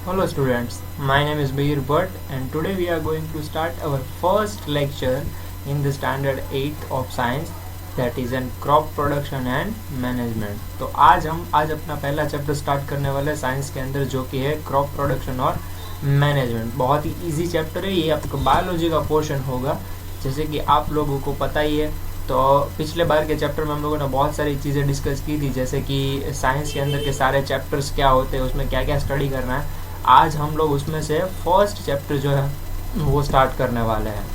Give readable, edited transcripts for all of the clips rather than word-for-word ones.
Hello students, my name is Bahir Bhatt and today we are going to start our first lecture in the standard 8th of science, that is in crop production and management। तो आज अपना पहला chapter start करने वाले हैं science के अंदर, जो कि है क्रॉप प्रोडक्शन और मैनेजमेंट। बहुत ही इजी चैप्टर है, ये आपका बायोलॉजी का पोर्शन होगा, जैसे कि आप लोगों को पता ही है। तो पिछले बार के चैप्टर में हम लोगों ने बहुत सारी चीज़ें डिस्कस की थी, जैसे कि साइंस के अंदर के सारे चैप्टर्स क्या होते हैं, उसमें क्या क्या स्टडी करना है। आज हम लोग उसमें से फर्स्ट चैप्टर जो है वो स्टार्ट करने वाले हैं।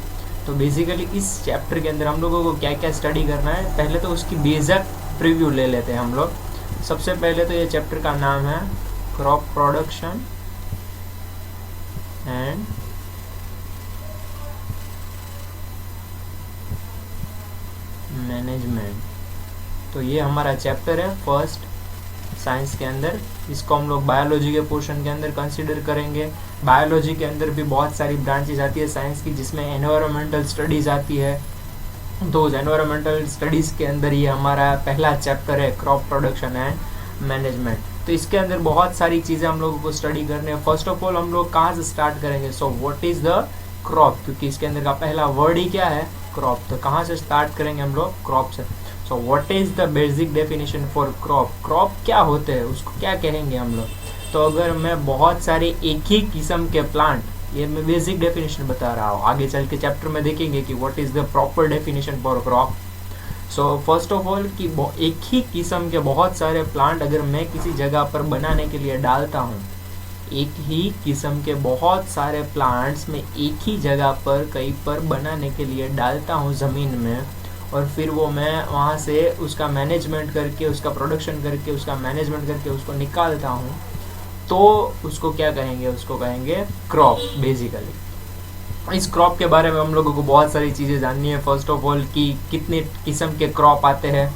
तो बेसिकली इस चैप्टर के अंदर हम लोगों को क्या क्या स्टडी करना है, पहले तो उसकी बेसिक प्रीव्यू ले लेते हैं हम लोग। सबसे पहले तो ये चैप्टर का नाम है क्रॉप प्रोडक्शन एंड मैनेजमेंट। तो ये हमारा चैप्टर है फर्स्ट साइंस के अंदर। इसको हम लोग बायोलॉजी के पोर्शन के अंदर कंसिडर करेंगे। बायोलॉजी के अंदर भी बहुत सारी ब्रांचेज आती है साइंस की, जिसमें एनवायरमेंटल स्टडीज़ आती है। तो एनवायरमेंटल स्टडीज़ के अंदर ये हमारा पहला चैप्टर है क्रॉप प्रोडक्शन एंड मैनेजमेंट। तो इसके अंदर बहुत सारी चीज़ें हम लोगों को स्टडी करनी है। फर्स्ट ऑफ ऑल हम लोग कहाँ से स्टार्ट करेंगे, so what is the crop, क्योंकि इसके अंदर का पहला वर्ड ही क्या है, क्रॉप। तो कहाँ से स्टार्ट करेंगे हम लोग, क्रॉप से। So what is the basic definition for crop, crop क्या होते हैं, उसको क्या कहेंगे हम लोग। तो अगर मैं बहुत सारे एक ही किस्म के प्लांट, ये मैं बेसिक डेफिनेशन बता रहा हूँ, आगे चल के चैप्टर में देखेंगे कि what is the proper definition for crop. So first of all कि एक ही किस्म के बहुत सारे प्लांट अगर मैं किसी जगह पर बनाने के लिए डालता हूँ, एक ही किस्म के बहुत सारे प्लांट्स में एक ही जगह पर कहीं पर बनाने के लिए डालता हूँ ज़मीन में, और फिर वो मैं वहाँ से उसका मैनेजमेंट करके, उसका प्रोडक्शन करके, उसका मैनेजमेंट करके उसको निकालता हूँ, तो उसको क्या कहेंगे, उसको कहेंगे क्रॉप बेसिकली। इस क्रॉप के बारे में हम लोगों को बहुत सारी चीज़ें जाननी है। फर्स्ट ऑफ ऑल कि कितने किस्म के क्रॉप आते हैं,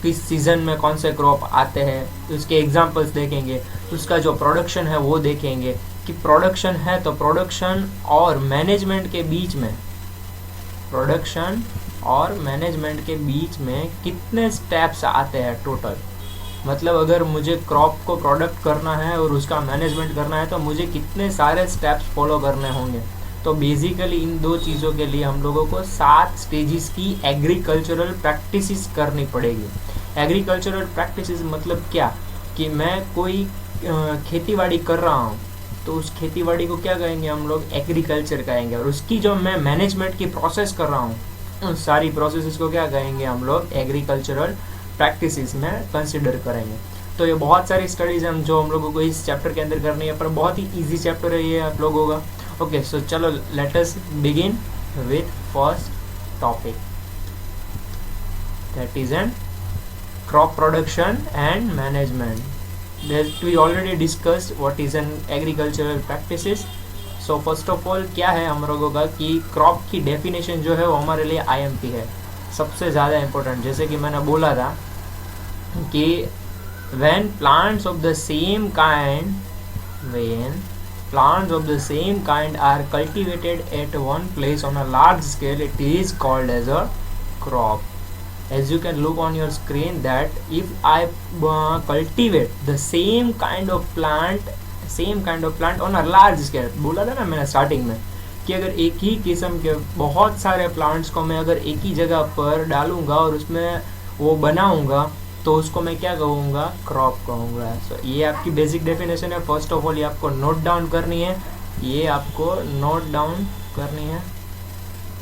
किस सीज़न में कौन से क्रॉप आते हैं, उसके एग्जांपल्स देखेंगे। उसका जो प्रोडक्शन है वो देखेंगे कि प्रोडक्शन है तो प्रोडक्शन और मैनेजमेंट के बीच में, प्रोडक्शन और मैनेजमेंट के बीच में कितने स्टेप्स आते हैं टोटल। मतलब अगर मुझे क्रॉप को प्रोडक्ट करना है और उसका मैनेजमेंट करना है तो मुझे कितने सारे स्टेप्स फॉलो करने होंगे। तो बेसिकली इन दो चीज़ों के लिए हम लोगों को 7 स्टेजेस की एग्रीकल्चरल प्रैक्टिसेस करनी पड़ेगी। एग्रीकल्चरल प्रैक्टिसेस मतलब क्या, कि मैं कोई खेतीबाड़ी कर रहा हूँ, तो उस खेतीबाड़ी को क्या कहेंगे हम लोग, एग्रीकल्चर कहेंगे। और उसकी जो मैं मैनेजमेंट की प्रोसेस कर रहा हूँ, उन सारी प्रोसेस को क्या कहेंगे हम लोग, एग्रीकल्चरल प्रैक्टिसेस में कंसिडर करेंगे। तो ये बहुत सारी स्टडीज़ हैं जो हम लोगों को इस चैप्टर के अंदर करनी है, पर बहुत ही इजी चैप्टर है ये आप लोगों का। ओके, सो चलो let us begin with first topic, that is N crop production and management. That we already discussed what is an agricultural practices. So first of all क्या है हम लोगों का कि क्रॉप की डेफिनेशन जो है वो हमारे लिए IMP है, सबसे ज़्यादा इम्पोर्टेंट। जैसे कि मैंने बोला था कि when plants of the same kind are cultivated at one place on a large scale, it is called as a crop. As you can look on your screen that if I cultivate the same kind of plant on a large scale, बोला था ना मैंने starting में कि अगर एक ही किस्म के बहुत सारे प्लांट्स को मैं अगर एक ही जगह पर डालूंगा और उसमें वो बनाऊंगा, तो उसको मैं क्या कहूँगा, क्रॉप कहूँगा। सो ये आपकी बेसिक डेफिनेशन है। फर्स्ट ऑफ ऑल ये आपको नोट डाउन करनी है, ये आपको नोट डाउन करनी है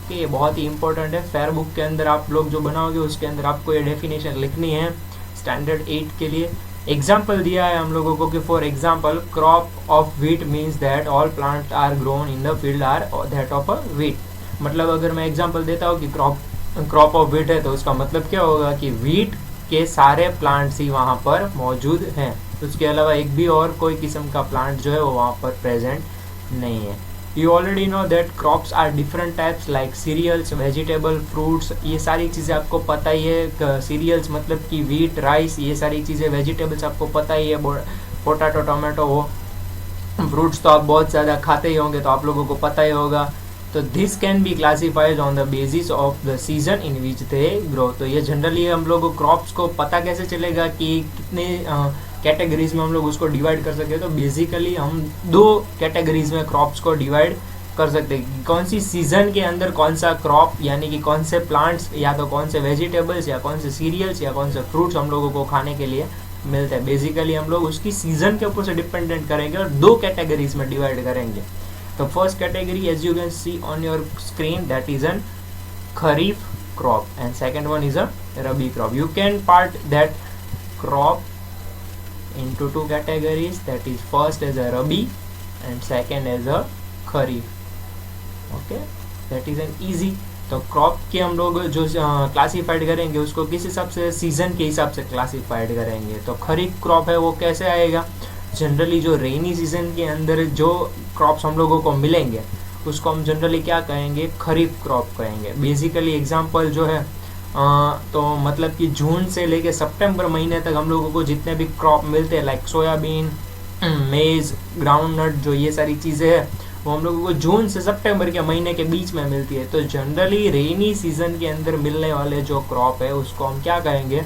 कि ये बहुत ही इंपॉर्टेंट है। फेयर बुक के अंदर आप लोग जो बनाओगे उसके अंदर आपको ये डेफिनेशन लिखनी है स्टैंडर्ड 8 के लिए। एग्जाम्पल दिया है हम लोगों को कि for example crop of wheat means that all plant are grown in the field are that of a wheat. मतलब अगर मैं एग्जाम्पल देता हूँ कि क्रॉप ऑफ व्हीट है, तो उसका मतलब क्या होगा कि व्हीट के सारे प्लांट्स ही वहाँ पर मौजूद हैं, उसके अलावा एक भी और कोई किस्म का प्लांट जो है वो वहाँ पर प्रेजेंट नहीं है। You already know that crops are different types like cereals, vegetable, fruits, ये सारी चीज़ें आपको पता ही है। सीरियल्स मतलब कि वीट, राइस, ये सारी चीज़ें। वेजिटेबल्स आपको पता ही है, पोटैटो, टोमेटो। वो फ्रूट्स तो आप बहुत ज़्यादा खाते ही होंगे, तो आप लोगों को पता ही होगा। तो this can be classified on the basis of the season in which they grow. तो ये जनरली हम लोग क्रॉप्स को पता कैसे चलेगा कि कितने कैटेगरीज में हम लोग उसको डिवाइड कर सकते हैं। तो बेसिकली हम दो कैटेगरीज में क्रॉप्स को डिवाइड कर सकते हैं। कौन सी सीजन के अंदर कौन सा क्रॉप, यानी कि कौन से प्लांट्स या तो कौन से वेजिटेबल्स या कौन से सीरियल्स या कौन से फ्रूट्स हम लोगों को खाने के लिए मिलते हैं। बेसिकली हम लोग उसकी सीजन के ऊपर से डिपेंडेंट करेंगे और दो कैटेगरीज में डिवाइड करेंगे। तो first category as you can see on your screen that is an kharif crop and second one is a rabi crop. You can part that crop into two categories, that is first as a rabi and second as a kharif. Okay, that is an easy. तो crop के हम लोग जो classified करेंगे उसको किस हिसाब से, सीजन के हिसाब से क्लासीफाइड करेंगे। तो खरीफ क्रॉप है वो कैसे आएगा, जनरली जो रेनी सीजन के अंदर जो क्रॉप्स हम लोगों को मिलेंगे उसको हम जनरली क्या कहेंगे, खरीफ क्रॉप कहेंगे। बेसिकली एग्जांपल जो है तो मतलब कि जून से लेके सितंबर महीने तक हम लोगों को जितने भी क्रॉप मिलते हैं लाइक सोयाबीन, मेज, ग्राउंडनट, जो ये सारी चीज़ें हैं वो हम लोगों को जून से सितंबर के महीने के बीच में मिलती है। तो जनरली रेनी सीजन के अंदर मिलने वाले जो क्रॉप है उसको हम क्या कहेंगे,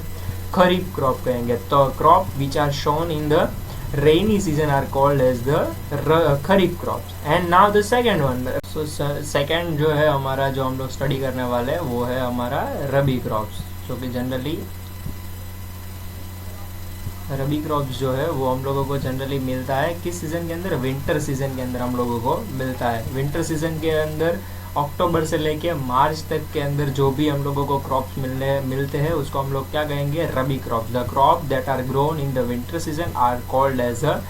खरीफ क्रॉप कहेंगे। तो crop which are sown in the rainy season are called as the kharif crops. And now the second one, so second जो है हमारा जो हम लोग स्टडी करने वाले हैं वो है हमारा रबी क्रॉप्स, जो कि जनरली रबी क्रॉप्स जो है वो हम लोगों को जनरली मिलता है किस सीज़न के अंदर, विंटर सीजन के अंदर हम लोगों को मिलता है। विंटर सीजन के अंदर अक्टूबर से लेके मार्च तक के अंदर जो भी हम लोगों को क्रॉप्स मिलते हैं उसको हम लोग क्या कहेंगे, rabi crops. The crop that are grown in the winter season are called as a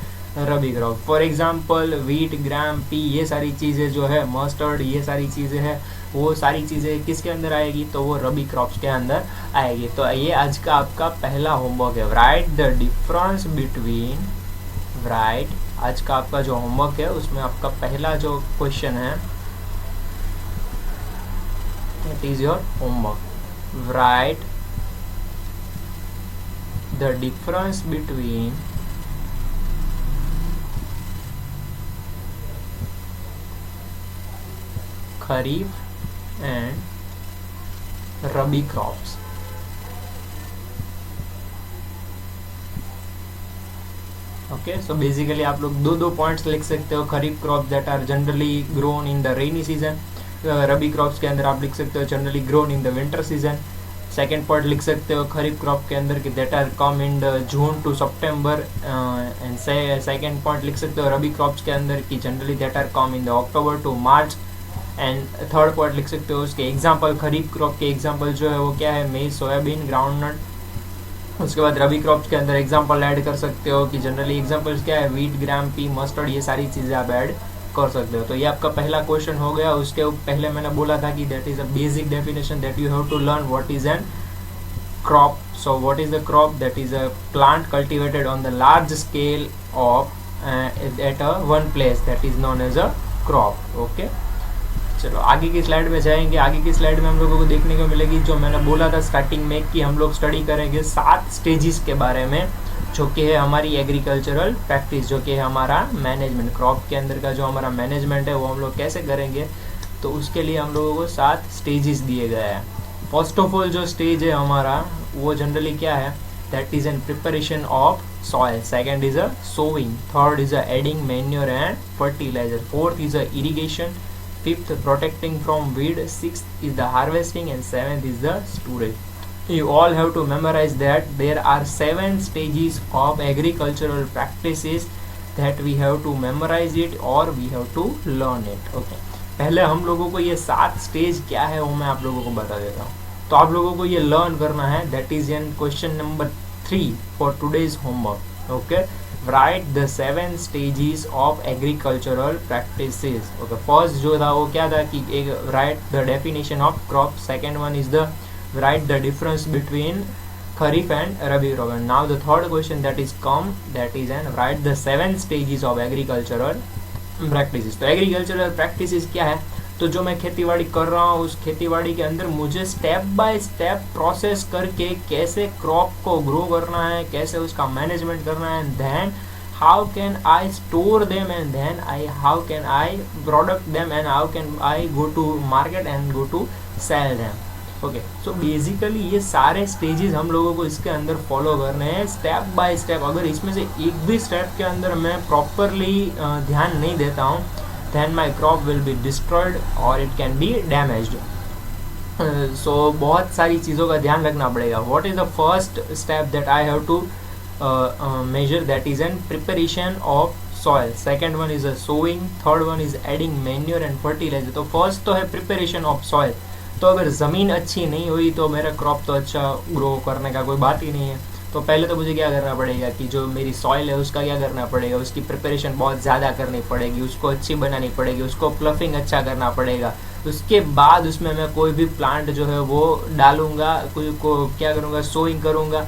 rabi crop. For example wheat, gram, pea, ये सारी चीज़ें जो है, मस्टर्ड, ये सारी चीज़ें हैं, वो सारी चीज़ें किसके अंदर आएगी, तो वो रबी क्रॉप्स के अंदर आएगी। तो ये आज का आपका पहला होमवर्क है, right the difference between, right, आज का आपका जो होमवर्क है उसमें आपका पहला जो क्वेश्चन है that is your homework. Write the difference between kharif and rabi crops. Okay, so basically आप लोग दो पॉइंट्स लिख सकते हो, kharif crop that are generally grown in the rainy season, rabi crops के अंदर आप लिख सकते हो generally grown in the winter season. Second point लिख सकते हो खरीफ क्रॉप के अंदर कि that are come in the June to September, and second point लिख सकते हो रबी क्रॉप्स के अंदर कि generally that are come in the October to March. And third point लिख सकते हो उसके एग्जाम्पल, खरीफ क्रॉप के एग्जाम्पल जो है वो क्या है, मेज, सोयाबीन, ग्राउंडनट। उसके बाद रबी क्रॉप्स के अंदर एग्जाम्पल ऐड कर सकते हो कि जनरली एग्जाम्पल्स क्या है, वीट, ग्राम, पी, मस्टर्ड, ये सारी चीज़ें आप ऐड कर सकते हो। तो ये आपका पहला क्वेश्चन हो गया। उसके पहले मैंने बोला था कि that is a basic definition that you have to learn what is an crop. So what is the crop, that is a plant cultivated on the large scale of at a one place, that is known as a crop. Okay, चलो आगे की slide में जाएंगे। आगे की slide में हम लोगों को देखने को मिलेगी जो मैंने बोला था स्टार्टिंग में कि हम लोग स्टडी करेंगे 7 स्टेजेस के बारे में, जो कि है हमारी एग्रीकल्चरल प्रैक्टिस, जो कि है हमारा मैनेजमेंट। क्रॉप के अंदर का जो हमारा मैनेजमेंट है वो हम लोग कैसे करेंगे, तो उसके लिए हम लोगों को 7 स्टेजेस दिए गए हैं। फर्स्ट ऑफ ऑल जो स्टेज है हमारा वो जनरली क्या है, that is an preparation of soil. Second is a sowing, third is a adding manure and fertiliser, fourth is a irrigation, fifth protecting from weed, sixth is the harvesting, and seventh is the storage. You all have to memorize that there are 7 stages of agricultural practices that we have to memorize it or we have to learn it. Okay, पहले हम लोगों को ये 7 stage क्या है वो मैं आप लोगों को बता देता हूँ। तो आप लोगों को ये लर्न करना है, that is in question number 3 for today's homework. Okay, write the 7 stages of agricultural practices. Okay, first जो था वो क्या था कि एक write the definition of crop, second one is the write the difference between kharif and rabi crop, and now the third question that is come, that is and write the 7 stages of agricultural practices. तो agricultural practices क्या है, तो जो मैं खेतीबाड़ी कर रहा हूँ उस खेतीबाड़ी के अंदर मुझे स्टेप बाय स्टेप प्रोसेस करके कैसे क्रॉप को ग्रो करना है, कैसे उसका मैनेजमेंट करना है, then how can I store them, and then how can I product them, and how can I go to market and go to sell them. Okay, so basically ये सारे stages हम लोगों को इसके अंदर फॉलो करने हैं स्टेप बाय स्टेप। अगर इसमें से एक भी स्टेप के अंदर मैं प्रॉपरली ध्यान नहीं देता हूँ, then my crop will be destroyed or it can be damaged. So बहुत सारी चीज़ों का ध्यान रखना पड़ेगा. What is the first step that I have to measure? That is an preparation of soil. Second one is a sowing. Third one is adding manure and fertilizer. तो first तो है preparation of soil. तो अगर ज़मीन अच्छी नहीं हुई तो मेरा क्रॉप तो अच्छा ग्रो करने का कोई बात ही नहीं है. तो पहले तो मुझे क्या करना पड़ेगा कि जो मेरी सॉइल है उसका क्या करना पड़ेगा, उसकी प्रिपरेशन बहुत ज़्यादा करनी पड़ेगी, उसको अच्छी बनानी पड़ेगी, उसको प्लफिंग अच्छा करना पड़ेगा. उसके बाद उसमें मैं कोई भी प्लांट जो है वो डालूंगा, कोई को क्या करूँगा, सोइंग करूँगा.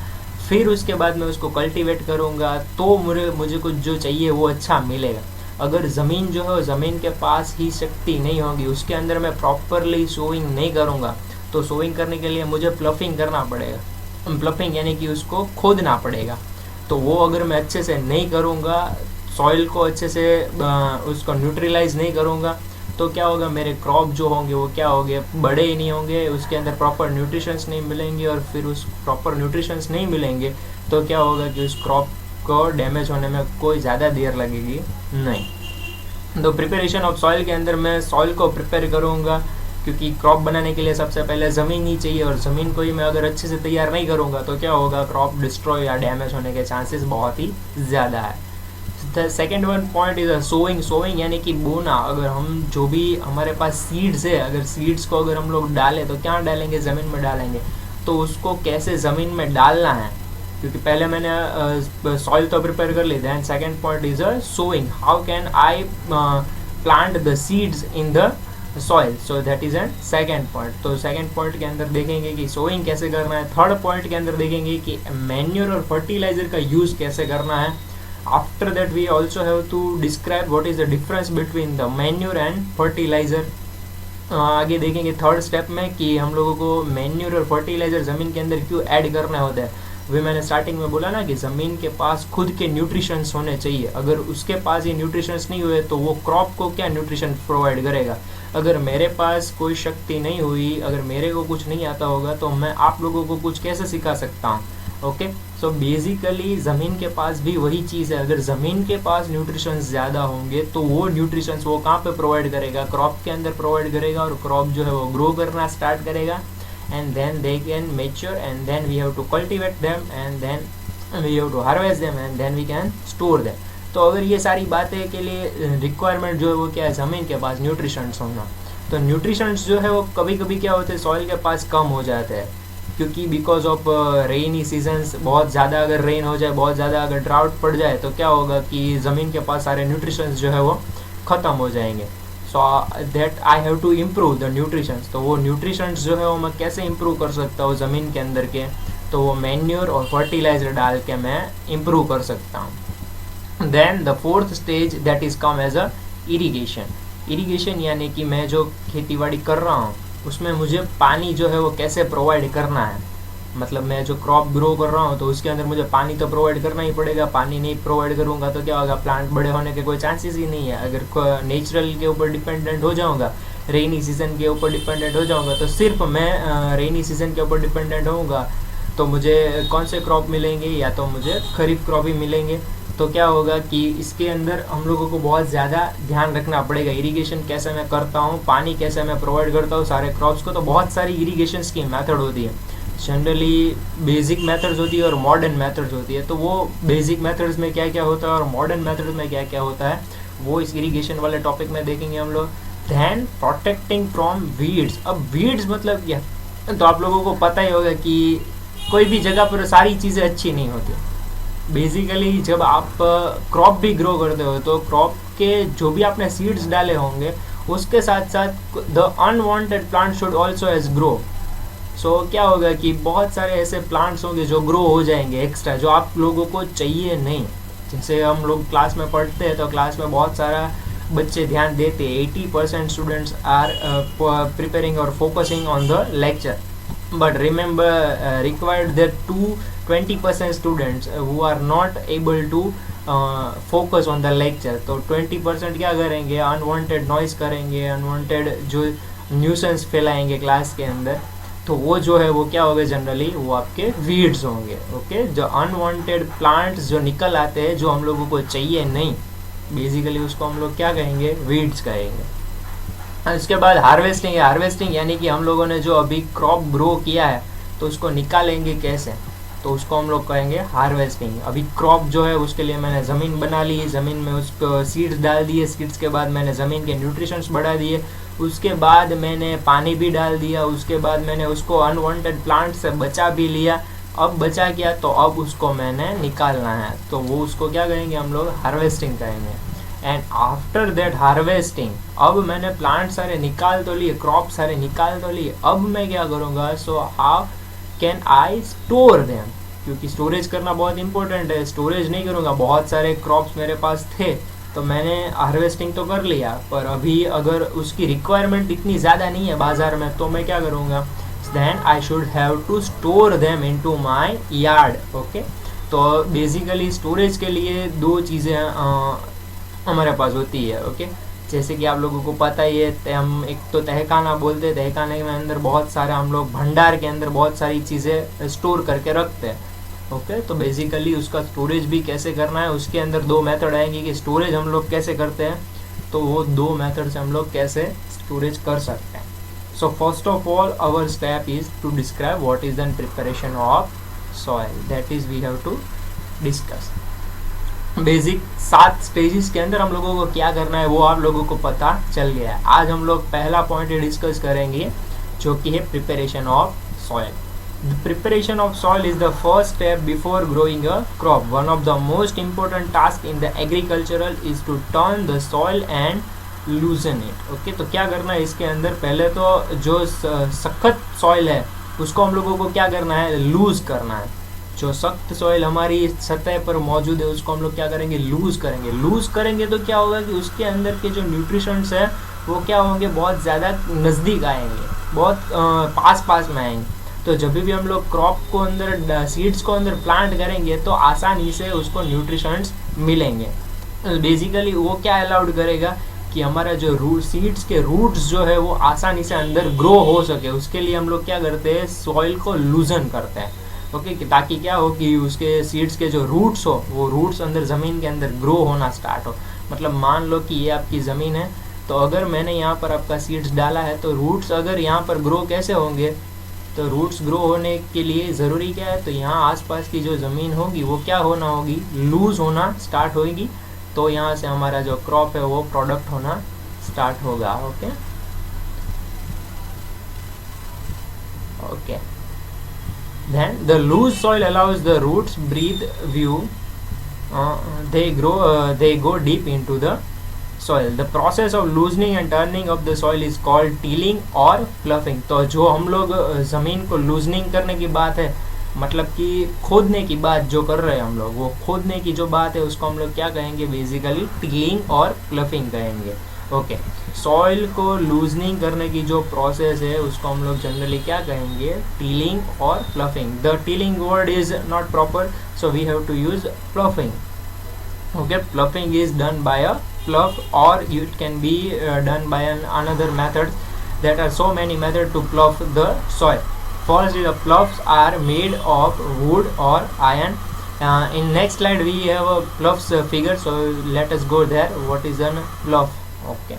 फिर उसके बाद मैं उसको कल्टीवेट करूँगा तो मुझे कुछ जो चाहिए वो अच्छा मिलेगा. अगर ज़मीन जो है ज़मीन के पास ही शक्ति नहीं होगी, उसके अंदर मैं प्रॉपरली सोइंग नहीं करूँगा, तो सोइंग करने के लिए मुझे प्लफिंग करना पड़ेगा. प्लफिंग यानी कि उसको खोदना पड़ेगा. तो वो अगर मैं अच्छे से नहीं करूँगा, सॉइल को अच्छे से उसको न्यूट्रलाइज नहीं करूँगा, तो क्या होगा, मेरे क्रॉप जो होंगे वो क्या होंगे, बड़े ही नहीं होंगे, उसके अंदर प्रॉपर न्यूट्रिशंस नहीं मिलेंगे. और फिर उस प्रॉपर न्यूट्रिशंस नहीं मिलेंगे तो क्या होगा कि उस क्रॉप को डैमेज होने में कोई ज़्यादा देर लगेगी नहीं. तो प्रिपरेशन ऑफ सॉइल के अंदर मैं सॉइल को प्रिपेयर करूँगा, क्योंकि क्रॉप बनाने के लिए सबसे पहले ज़मीन ही चाहिए, और ज़मीन को ही मैं अगर अच्छे से तैयार नहीं करूँगा तो क्या होगा, क्रॉप डिस्ट्रॉय या डैमेज होने के चांसेस बहुत ही ज़्यादा है. The second one point is sowing. Sowing यानी कि बोना. अगर हम जो भी हमारे पास सीड्स है, अगर सीड्स को अगर हम लोग डालें तो क्या डालेंगे, ज़मीन में डालेंगे. तो उसको कैसे ज़मीन में डालना है, क्योंकि पहले मैंने सॉइल तो प्रिपेयर कर ली. Then second point is sowing. How can I plant the seeds in the soil. So that is an second point. तो सेकेंड पॉइंट के अंदर देखेंगे कि सोइंग कैसे करना है. थर्ड पॉइंट के अंदर देखेंगे कि मैन्योर और फर्टिलाइजर का यूज़ कैसे करना है. After that we also have to describe what is the difference between the manure and fertiliser. आगे देखेंगे थर्ड स्टेप में कि हम लोगों को मैन्योर और फर्टिलाइजर ज़मीन के अंदर क्यों ऐड करना होता है. वे मैंने स्टार्टिंग में बोला ना कि ज़मीन के पास खुद के न्यूट्रिशंस होने चाहिए. अगर उसके पास ये न्यूट्रिशंस नहीं हुए तो वो क्रॉप को क्या न्यूट्रिशन प्रोवाइड करेगा. अगर मेरे पास कोई शक्ति नहीं हुई, अगर मेरे को कुछ नहीं आता होगा, तो मैं आप लोगों को कुछ कैसे सिखा सकता हूँ. ओके, सो बेसिकली ज़मीन के पास भी वही चीज़ है. अगर ज़मीन के पास न्यूट्रिशंस ज़्यादा होंगे तो वो न्यूट्रिशंस वो कहाँ पे प्रोवाइड करेगा, क्रॉप के अंदर प्रोवाइड करेगा, और क्रॉप जो है वो ग्रो करना स्टार्ट करेगा. And then they can mature, and then we have to cultivate them, and then we have to harvest them, and then we can store them. तो अगर ये सारी बातें के लिए रिक्वायरमेंट जो है वो क्या है, ज़मीन के पास न्यूट्रिशंस होना. तो न्यूट्रिशंस जो है वो कभी कभी क्या होते हैं, सॉइल के पास कम हो जाते हैं, क्योंकि बिकॉज ऑफ रेनी सीजन्स. बहुत ज़्यादा अगर रेन हो जाए, बहुत ज़्यादा अगर ड्राउट पड़ जाए, तो क्या होगा कि ज़मीन के पास सारे न्यूट्रिशंस जो है वो ख़त्म हो जाएंगे. So that I have to improve the nutritions. तो वो न्यूट्रिशंस जो है वो मैं कैसे इम्प्रूव कर सकता हूँ ज़मीन के अंदर के, तो वो मैन्योर और फर्टिलाइजर डाल के मैं इम्प्रूव कर सकता हूँ. Then the fourth stage that is come as a irrigation. Irrigation यानी कि मैं जो खेतीबाड़ी कर रहा हूँ उसमें मुझे पानी जो है वो कैसे प्रोवाइड करना है. मतलब मैं जो क्रॉप ग्रो कर रहा हूँ तो उसके अंदर मुझे पानी तो प्रोवाइड करना ही पड़ेगा. पानी नहीं प्रोवाइड करूँगा तो क्या होगा, प्लांट बड़े होने के कोई चांसेस ही नहीं है. अगर नेचुरल के ऊपर डिपेंडेंट हो जाऊँगा, रेनी सीजन के ऊपर डिपेंडेंट हो जाऊँगा, तो सिर्फ मैं रेनी सीजन के ऊपर डिपेंडेंट होऊंगा तो मुझे कौन से क्रॉप मिलेंगे, या तो मुझे खरीफ क्रॉप ही मिलेंगे. तो क्या होगा कि इसके अंदर हम लोगों को बहुत ज़्यादा ध्यान रखना पड़ेगा. इरीगेशन कैसे मैं करता हूँ, पानी कैसे मैं प्रोवाइड करता हूँ सारे क्रॉप्स को. तो बहुत सारी इरीगेशन की मेथड होती है. जनरली बेसिक मेथड्स होती है और मॉडर्न मेथड्स होती है. तो वो बेसिक मेथड्स में क्या क्या होता है और मॉडर्न मेथड्स में क्या क्या होता है, वो इस इरीगेशन वाले टॉपिक में देखेंगे हम लोग. Then protecting from weeds. अब वीड्स मतलब क्या, तो आप लोगों को पता ही होगा कि कोई भी जगह पर सारी चीज़ें अच्छी नहीं होती. बेसिकली जब आप क्रॉप भी ग्रो करते हो तो क्रॉप के जो भी आपने सीड्स डाले होंगे उसके साथ साथ the unwanted plant should also as grow. So क्या होगा कि बहुत सारे ऐसे प्लांट्स होंगे जो ग्रो हो जाएंगे एक्स्ट्रा, जो आप लोगों को चाहिए नहीं. जैसे हम लोग क्लास में पढ़ते हैं तो क्लास में बहुत सारा बच्चे ध्यान देते हैं. 80% स्टूडेंट्स आर प्रिपेयरिंग और focusing on the lecture, but remember required there to 20% students who are not able to focus on the lecture. तो 20% क्या करेंगे, अनवांटेड नॉइस करेंगे, अनवांटेड जो न्यूसेंस फैलाएंगे क्लास के अंदर. तो वो जो है वो क्या होंगे, जनरली वो आपके वीड्स होंगे। ओके, जो अनवांटेड प्लांट्स जो निकल आते हैं, जो हम लोगों को चाहिए नहीं, बेसिकली उसको हम लोग क्या कहेंगे, वीड्स कहेंगे। इसके बाद हार्वेस्टिंग है। हार्वेस्टिंग यानी कि हम लोगों ने जो अभी क्रॉप ग्रो किया है तो उसको निकालेंगे कैसे, तो उसको हम लोग कहेंगे हार्वेस्टिंग। अभी क्रॉप जो है उसके लिए मैंने ज़मीन बना ली, ज़मीन में उसको सीड्स डाल दिए, सीड्स के बाद मैंने ज़मीन के न्यूट्रिशंस बढ़ा दिए, उसके बाद मैंने पानी भी डाल दिया, उसके बाद मैंने उसको अनवांटेड प्लांट से बचा भी लिया। अब बचा क्या, तो अब उसको मैंने निकालना है, तो वो उसको क्या कहेंगे, हम लोग हार्वेस्टिंग कहेंगे। एंड आफ्टर दैट हार्वेस्टिंग, अब मैंने प्लांट सारे निकाल तो लिए, क्रॉप सारे निकाल तो लिए, अब मैं क्या करूँगा, so how can I store them, क्योंकि स्टोरेज करना बहुत इंपॉर्टेंट है। स्टोरेज नहीं करूँगा, बहुत सारे क्रॉप्स मेरे पास थे तो मैंने हार्वेस्टिंग तो कर लिया, पर अभी अगर उसकी रिक्वायरमेंट इतनी ज़्यादा नहीं है बाज़ार में, तो मैं क्या करूँगा, then I should have to store them into my yard. Okay, तो बेसिकली स्टोरेज के लिए दो चीज़ें हमारे पास होती है। ओके, जैसे कि आप लोगों को पता ही है, हम एक तो तहखाना बोलते हैं, तहखाने में अंदर बहुत सारा हम लोग भंडार के अंदर बहुत सारी चीज़ें स्टोर करके रखते हैं। ओके, तो बेसिकली उसका स्टोरेज भी कैसे करना है, उसके अंदर दो मेथड आएंगे कि स्टोरेज हम लोग कैसे करते हैं, तो वो दो मेथड से हम लोग कैसे स्टोरेज कर सकते हैं। So first of all our step is to describe what is the preparation of soil, that is we have to discuss. Basic 7 stages के अंदर हम लोगों को क्या करना है वो आप लोगों को पता चल गया है। आज हम लोग पहला पॉइंट डिस्कस करेंगे जो कि है preparation of soil. The preparation of soil is the first step before growing a crop. One of the most important tasks in the agricultural is to turn the soil and loosen it. Okay, तो क्या करना है इसके अंदर, पहले तो जो सख्त सॉइल है उसको हम लोगों को क्या करना है, लूज करना है। जो सख्त सॉइल हमारी सतह पर मौजूद है उसको हम लोग क्या करेंगे, लूज करेंगे। लूज करेंगे तो क्या होगा कि उसके अंदर के जो न्यूट्रिशंस है वो क्या होंगे, बहुत ज़्यादा नज़दीक आएंगे, बहुत पास पास में आएंगे। तो जब भी हम लोग क्रॉप को अंदर, सीड्स को अंदर प्लांट करेंगे तो आसानी से उसको न्यूट्रिशंस मिलेंगे। बेसिकली वो क्या अलाउड करेगा कि हमारा जो सीड्स के रूट्स जो है वो आसानी से अंदर ग्रो हो सके। उसके लिए हम लोग क्या करते हैं, सॉइल को लूजन करते हैं। ओके, ताकि क्या हो कि उसके सीड्स के जो रूट्स हो वो रूट्स अंदर ज़मीन के अंदर ग्रो होना स्टार्ट हो। मतलब मान लो कि ये आपकी ज़मीन है, तो अगर मैंने यहाँ पर आपका सीड्स डाला है तो रूट्स अगर यहाँ पर ग्रो कैसे होंगे, तो रूट्स ग्रो होने के लिए ज़रूरी क्या है, तो यहाँ आसपास की जो ज़मीन होगी वो क्या होना होगी, लूज होना स्टार्ट होगी। तो यहाँ से हमारा जो क्रॉप है वो प्रोडक्ट होना स्टार्ट होगा। Okay okay, then the loose soil allows the roots breathe view, they go deep into the soil. The process of loosening and turning of the soil is called tilling और ploughing. तो जो हम लोग ज़मीन को loosening करने की बात है, मतलब कि खोदने की बात जो कर रहे हैं हम लोग, वो खोदने की जो बात है उसको हम लोग क्या कहेंगे, बेसिकली टिलिंग और प्लफिंग कहेंगे। ओके, सॉइल को लूजनिंग करने की जो प्रोसेस है उसको हम लोग जनरली क्या कहेंगे, टिलिंग और ploughing. The tilling word is not proper, so we have to use ploughing. Okay, ploughing is done by a plough, or it can be done by another method. There are so many methods to plough the soil. First, the ploughs are made of wood or iron. In next slide we have a plough's figure, so let us go there. What is a plough? Okay.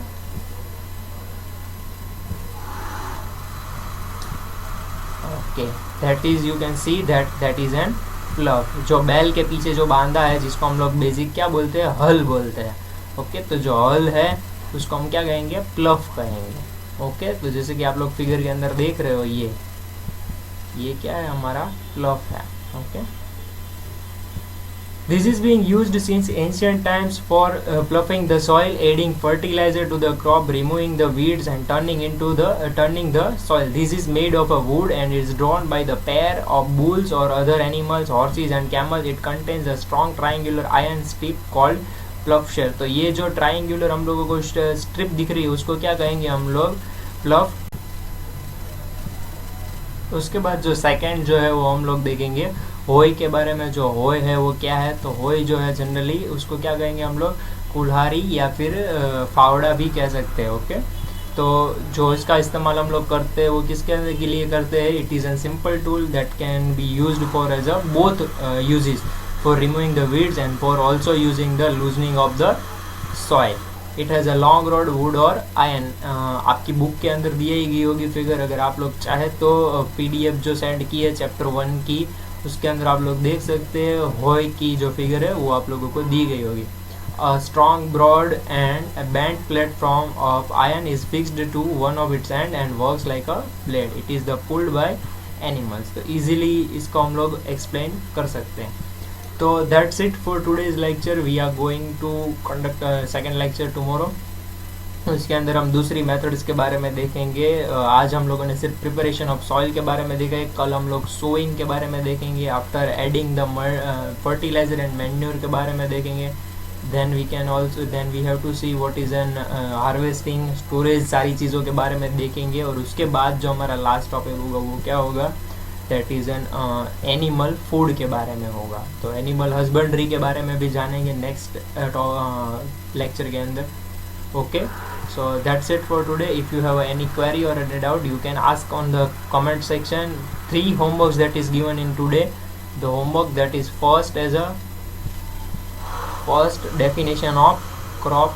Okay, that is, you can see that is an plough, जो बैल के पीछे जो बांधा है, जिसको हम लोग बेसिक क्या बोलते हैं, हल बोलते हैं। ओके, तो जो हल है उसको हम क्या कहेंगे, प्लव कहेंगे। ओके, तो जैसे कि आप लोग फिगर के अंदर देख रहे हो, ये क्या है, हमारा प्लव है। Okay, this is being used since ancient times for ploughing the soil, adding fertilizer to the crop, removing the weeds and turning the soil. This is made of a wood and is drawn by the pair of bulls or other animals, horses and camels. It contains a strong triangular iron strip called ploughshare. तो ये जो triangular हम लोगों को strip दिख रही है उसको क्या कहेंगे हम लोग, plough। उसके बाद जो सेकंड जो है वो हम लोग देखेंगे होय के बारे में। जो होय है वो क्या है, तो होय जो है जनरली उसको क्या कहेंगे हम लोग, कुल्हाड़ी या फिर फावड़ा भी कह सकते हैं। ओके, तो जो इसका इस्तेमाल हम लोग करते हैं वो किसके के लिए करते हैं? It is an simple tool that can be used for as a both uses, for removing the weeds and for also using the loosening of the soil. It has a long rod, wood or iron. आपकी book के अंदर दी ही गई होगी figure, अगर आप लोग चाहे तो PDF जो सेंड की है चैप्टर 1 की, उसके अंदर आप लोग देख सकते हैं होय की जो फिगर है वो आप लोगों को दी गई होगी. A strong, broad and a bent platform of iron is fixed to one of its end and works like a blade. It is the pulled by animals. तो easily इसको हम लोग explain कर सकते हैं. तो that's it for today's lecture. We are going to conduct a second lecture tomorrow. उसके अंदर हम दूसरी मेथड्स के बारे में देखेंगे. आज हम लोगों ने सिर्फ प्रिपरेशन ऑफ सॉइल के बारे में देखा है. कल हम लोग सोइंग के बारे में देखेंगे. After adding the fertiliser and manure के बारे में देखेंगे. then we have to see what is an harvesting, storage, सारी चीज़ों के बारे में देखेंगे. और उसके बाद जो हमारा लास्ट टॉपिक होगा वो क्या होगा? That is an animal food के बारे में होगा. तो एनिमल हस्बेंड्री के बारे में भी जानेंगे नेक्स्ट लेक्चर के अंदर. Okay, so that's it for today. If you have any query or any doubt, you can ask on the comment section. 3 homeworks that is given in today. The homework that is first definition of crop,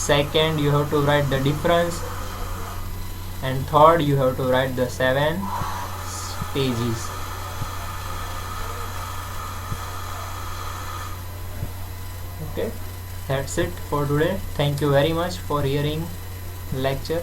second you have to write the difference, and third you have to write the 7 stages. Okay, that's it for today. Thank you very much for hearing lecture.